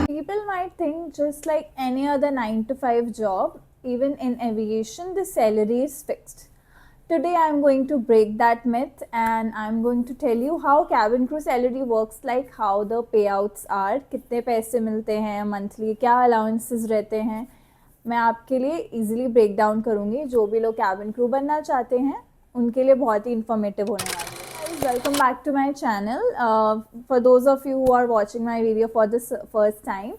People might think just like any other 9 to 5 job, even in aviation, the salary is fixed. Today I'm going to break that myth and I'm going to tell you how cabin crew salary works, like how the payouts are, कितने पैसे मिलते हैं monthly, क्या allowances रहते हैं. मैं आपके लिए easily break down करूँगी. जो भी लोग cabin crew बनना चाहते हैं उनके लिए बहुत ही informative होने वाला है. Welcome back to my channel. For those of you who are watching my video for the first time,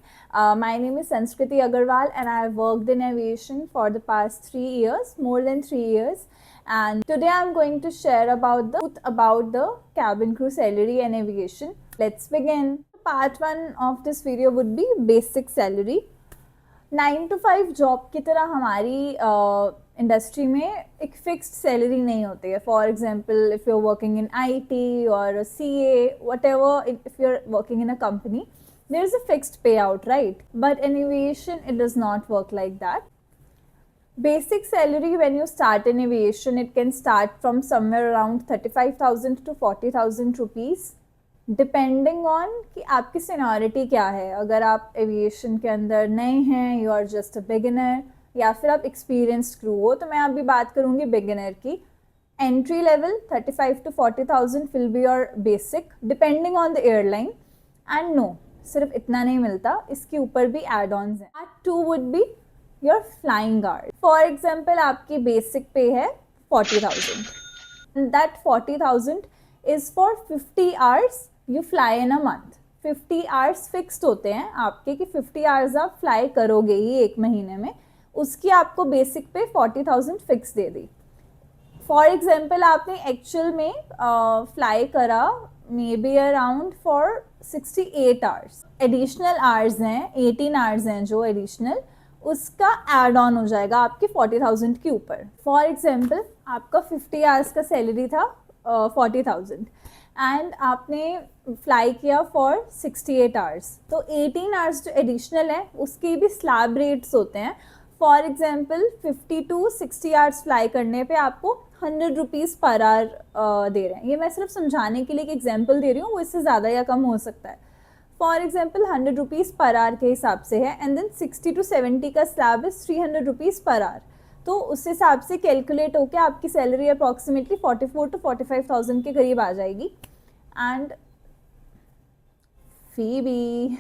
my name is Sanskriti Agarwal and I have worked in aviation for the past 3 years, more than 3 years. And today I'm going to share about the cabin crew salary and aviation. Let's begin. Part 1 of this video would be basic salary. 9 to 5 job की तरह हमारी industry में एक fixed salary नहीं होती है. For example, if you are working in IT और CA, whatever, if you are working in a company, there is a fixed payout, right? But in aviation, it does not work like that. Basic salary when you start in aviation, it can start from somewhere around 35,000 to 40,000 rupees. Depending on कि आपकी seniority क्या है. अगर आप aviation के अंदर नए हैं, you are just a beginner, या फिर आप एक्सपीरियंस्ड क्रू हो, तो मैं अभी बात करूँगी बिगिनर की. Entry level 35 to 40,000 will be your basic, depending on the airline. And no, सिर्फ इतना नहीं मिलता, इसके ऊपर भी एड ऑन्स हैं. Part 2 would be your flying guard. For example, आपकी बेसिक पे है 40,000. That 40,000 is for 50 hours you fly in a month. 50 hours fixed होते हैं आपके कि 50 आवर्स आप फ्लाई करोगे ही एक महीने में. उसकी आपको बेसिक पे 40,000 fix they the. For example, आपने एक्चुअल में फ्लाई करा may be around for 68 hours. Additional hours हैं, 18 आवर्स हैं जो एडिशनल, उसका एड ऑन हो जाएगा आपके 40,000 के ऊपर. फॉर एग्जाम्पल, आपका 50 आवर्स का सैलरी था 40,000 एंड आपने फ्लाई किया फॉर 68 आवर्स, तो 18 आवर्स जो एडिशनल है उसके भी स्लैब रेट्स होते हैं. For example, 50 to 60 hours fly करने पे आपको 100 रुपीज़ पर आवर दे रहे हैं. ये मैं सिर्फ समझाने के लिए एक एग्जांपल दे रही हूँ, वो इससे ज़्यादा या कम हो सकता है. For example 100 rupees per hour के हिसाब से है, एंड देन 60 to 70 का slab is 300 rupees per hour. तो उस हिसाब से कैलकुलेट होकर आपकी सैलरी अप्रॉक्सीमेटली 44 to 45,000 के करीब आ जाएगी. एंड फीबी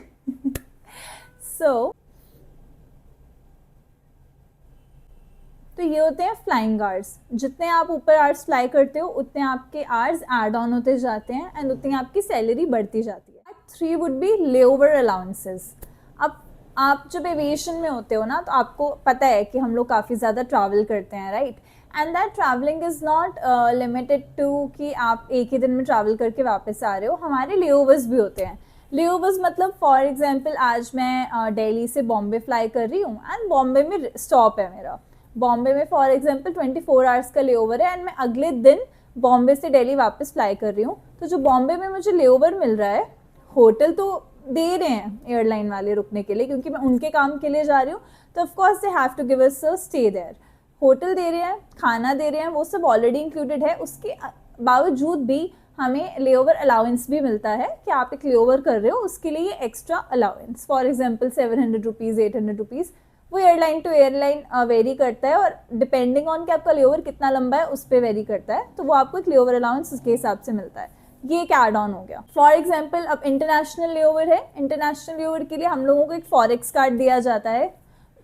तो ये होते हैं फ्लाइंग आवर्स. जितने आप ऊपर आवर्स फ्लाई करते हो उतने आपके आवर्स एड ऑन होते जाते हैं एंड उतनी आपकी सैलरी बढ़ती जाती है. 3 वुड बी लेओवर अलाउंसेस. अब आप जब एविएशन में होते हो ना, तो आपको पता है कि हम लोग काफ़ी ज़्यादा ट्रैवल करते हैं, right? And that travelling is not limited to कि आप एक ही दिन में ट्रैवल करके वापस आ रहे हो. हमारे लेओवर्स भी होते हैं. लेओवर्स मतलब फॉर एग्जांपल, आज मैं दिल्ली से बॉम्बे फ्लाई कर रही हूँ एंड बॉम्बे में स्टॉप है मेरा. बॉम्बे में फॉर एग्जांपल 24 आवर्स का लेओवर है एंड मैं अगले दिन बॉम्बे से दिल्ली वापस फ्लाई कर रही हूँ. तो जो बॉम्बे में मुझे लेओवर मिल रहा है, होटल तो दे रहे हैं एयरलाइन वाले रुकने के लिए, क्योंकि मैं उनके काम के लिए जा रही हूँ, तो of course they have to give us a stay there. Hotel दे रहे हैं, खाना दे रहे हैं, वो सब ऑलरेडी इंक्लूडेड है. उसके बावजूद भी हमें लेओवर अलाउंस भी मिलता है कि आप एक लेओवर कर रहे हो, उसके लिए extra allowance. For example 700 rupees, 800 rupees, वो एयरलाइन टू एयरलाइन वेरी करता है और डिपेंडिंग ऑन कि आपका लेओवर कितना लंबा है उस पर वेरी करता है. तो वो आपको एक लेओवर अलाउंस उसके हिसाब से मिलता है. ये एक एड ऑन हो गया. फॉर एग्जाम्पल, अब इंटरनेशनल लेओवर है. इंटरनेशनल लेओवर के लिए हम लोगों को एक फॉरेक्स कार्ड दिया जाता है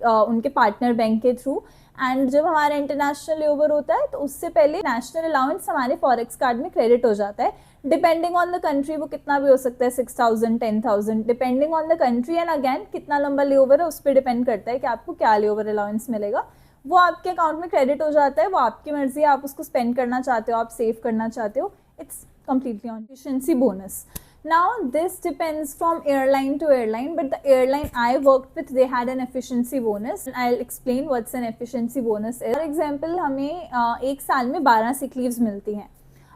उनके पार्टनर बैंक के थ्रू. एंड जब हमारा इंटरनेशनल लेओवर होता है तो उससे पहले नेशनल अलाउंस हमारे फॉरेक्स कार्ड में क्रेडिट हो जाता है. डिपेंडिंग ऑन द कंट्री वो कितना भी हो सकता है, 6,000, 10,000, depending on the country. And again कितना लंबा लेओवर है उस पर डिपेंड करता है कि आपको क्या लेओवर अलाउंस मिलेगा. वो आपके अकाउंट में क्रेडिट हो जाता है. वो आपकी मर्जी है, आप उसको स्पेंड करना चाहते हो, आप सेव करना चाहते हो. It's completely on efficiency bonus. Now this depends from airline to airline, but the airline I worked with, they had an efficiency bonus. I'll explain what's an efficiency bonus is. For example, हमें एक साल में 12 sick leaves मिलती हैं.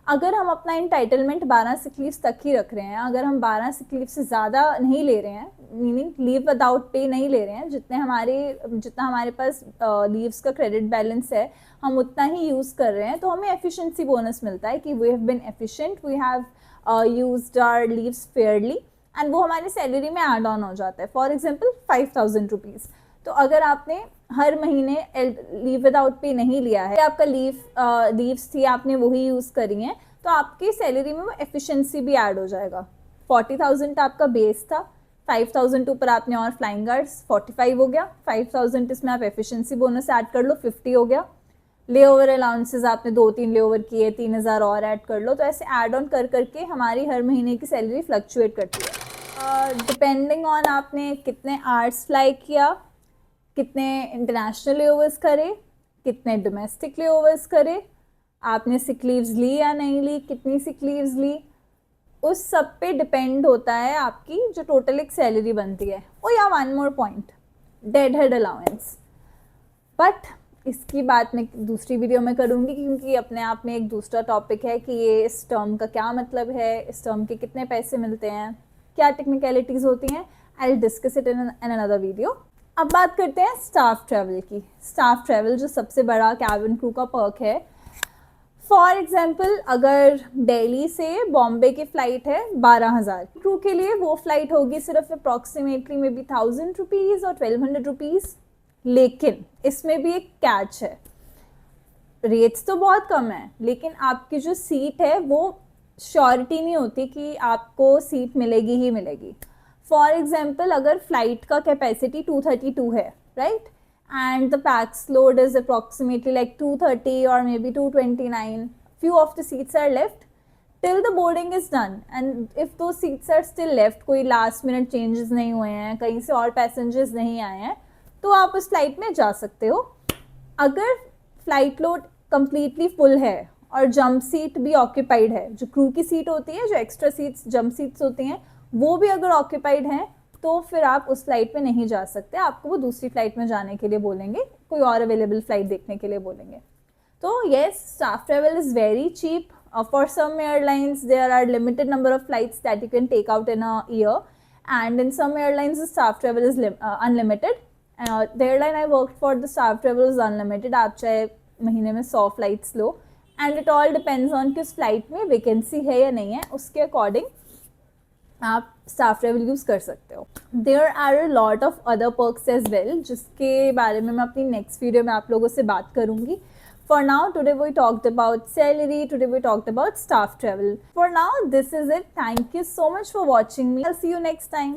अगर हम अपना entitlement 12 sick leaves तक ही रख रहे हैं, अगर हम 12 सिक लीव से ज़्यादा नहीं ले रहे हैं, मीनिंग लीव विदाउट पे नहीं ले रहे हैं, जितना हमारे पास लीव्स का क्रेडिट बैलेंस है हम उतना ही यूज़ कर रहे हैं, तो हमें एफिशिएंसी बोनस मिलता है कि we have been efficient, we have used our leaves fairly, and वो हमारी सैलरी में ऐड ऑन हो जाता है। For example 5000 rupees. तो अगर आपने हर महीने लीव विदाउट पे नहीं लिया है, आपका लीव्स थी आपने वही यूज़ करी हैं, तो आपकी सैलरी में वो एफिशिएंसी भी ऐड हो जाएगा। 40,000 आपका बेस था, 5,000 ऊपर आपने और फ्लाइंग गार्ड्स, 45 हो गया। 5,000 इसमें आप एफिशिएंसी बोनस ऐड कर लो, 50 हो गया। ले ओवर अलाउंसेज आपने 2-3 ले ओवर किए, 3,000 और ऐड कर लो। तो ऐसे ऐड ऑन कर करके हमारी हर महीने की सैलरी फ्लक्चुएट करती है, डिपेंडिंग ऑन आपने कितने आवर्स फ्लाई किया, कितने इंटरनेशनल लेओवर्स करे, कितने डोमेस्टिक लेओवर्स करे, आपने सिक लीव्स ली या नहीं ली, कितनी सिक लीव्स ली, उस सब पे डिपेंड होता है आपकी जो टोटल एक सैलरी बनती है। ओ या one more point, dead head allowance, but इसकी बात मैं दूसरी वीडियो में करूँगी, क्योंकि अपने आप में एक दूसरा टॉपिक है कि ये इस टर्म का क्या मतलब है, इस टर्म के कितने पैसे मिलते हैं, क्या टेक्निकलिटीज़ होती हैं। I will discuss it in another video. अब बात करते हैं स्टाफ ट्रैवल की। स्टाफ ट्रैवल जो सबसे बड़ा कैबिन क्रू का पर्क है। फॉर एग्जाम्पल, अगर दिल्ली से बॉम्बे की फ़्लाइट है 12,000, क्रू के लिए वो फ़्लाइट होगी सिर्फ अप्रॉक्सीमेटली मे बी 1,000 रुपीज़ और 1,200 रुपीज़। लेकिन इसमें भी एक कैच है, रेट्स तो बहुत कम है, लेकिन आपकी जो सीट है वो श्योरिटी नहीं होती कि आपको सीट मिलेगी ही मिलेगी। फॉर एग्जाम्पल, अगर फ्लाइट का कैपेसिटी 232 है, right, and the pax load is approximately like 230 or maybe 229, few of the seats are left till the boarding is done, and if those seats are still left, कोई last minute changes नहीं हुए हैं, कहीं से और passengers नहीं आए हैं, तो आप उस फ्लाइट में जा सकते हो। अगर फ्लाइट लोड कम्प्लीटली फुल है और जंप सीट भी ऑक्यूपाइड है, जो क्रू की सीट होती है, जो एक्स्ट्रा सीट्स जंप सीट्स होती हैं, वो भी अगर ऑक्यूपाइड हैं, तो फिर आप उस फ्लाइट में नहीं जा सकते, आपको वो दूसरी फ्लाइट में जाने के लिए बोलेंगे, कोई और अवेलेबल फ्लाइट देखने के लिए बोलेंगे। तो yes, staff travel is very cheap. For some airlines there are limited number of flights that you can take out in a year, and in some airlines the staff travel is unlimited. The airline I work for, the staff travel is unlimited. आप चाहे महीने में 100 flights लो, and it all depends on कि उस flight में vacancy है या नहीं है, उसके अकॉर्डिंग आप स्टाफ ट्रैवल यूज़ कर सकते हो। There are a lot of other perks as well, जिसके बारे में मैं अपनी नेक्स्ट वीडियो में आप लोगों से बात करूँगी। For now, today we talked about salary, today we talked about staff travel. For now, this is it. Thank you so much for watching me. I will see you next time.